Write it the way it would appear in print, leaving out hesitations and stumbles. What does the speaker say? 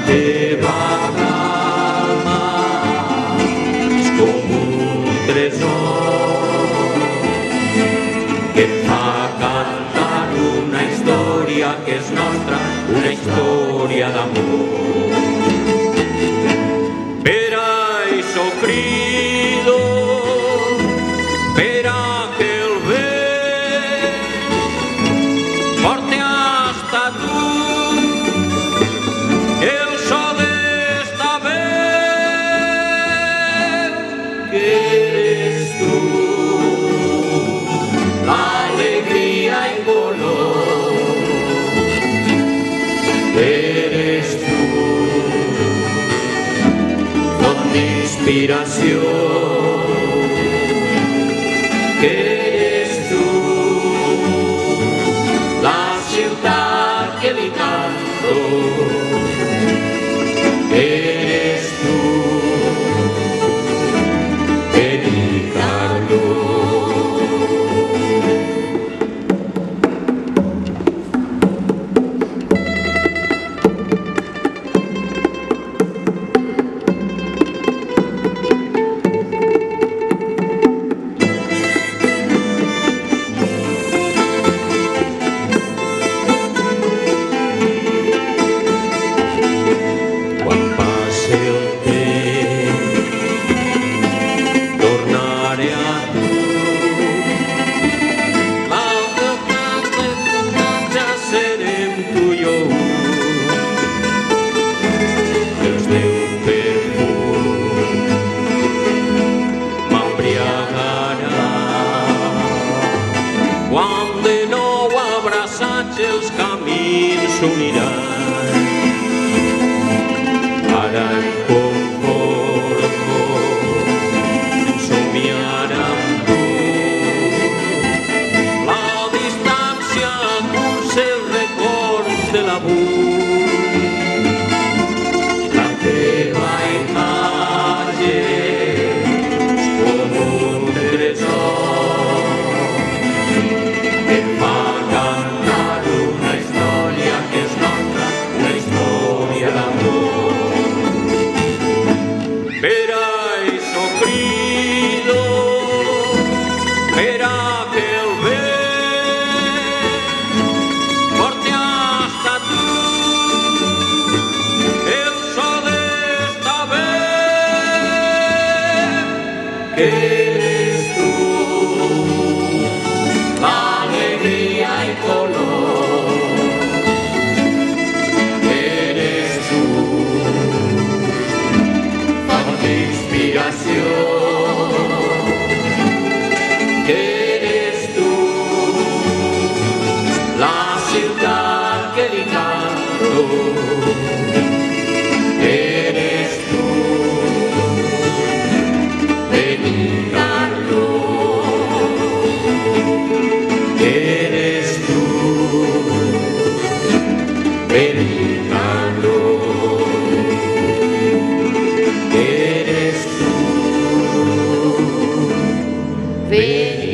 teva calma és com un tresor que et fa cantar una història que és nostra, una història d'amor. Per això crido, per a que el vent porte hasta tu el so d'esta veu que eres tu, l'alegria i color, eres tu, font d'inspiració, que eres tu, la ciutat que li canto, eres tu, Benicarló. Quan passi el temps, tornaré a tu. L'altre costat ja serem tu i jo. Els teus perfums m'embriagaran. Quan de nou abraçats els camins s'uniran. Ara em conformo en somiar amb tu. La distància cursa els records de l'avui. La teva imatge és com un tresor que em fa cantar una història que és nostra, una història d'amor. Per això crido, per a que el vent porte hasta tu el so d'esta veu que eres tu, l'alegria i color, eres tu, font d'inspiració, que eres tu, la ciutat que li canto, eres tu, Benicarló, eres tu, Benicarló, eres tú, Benicarló.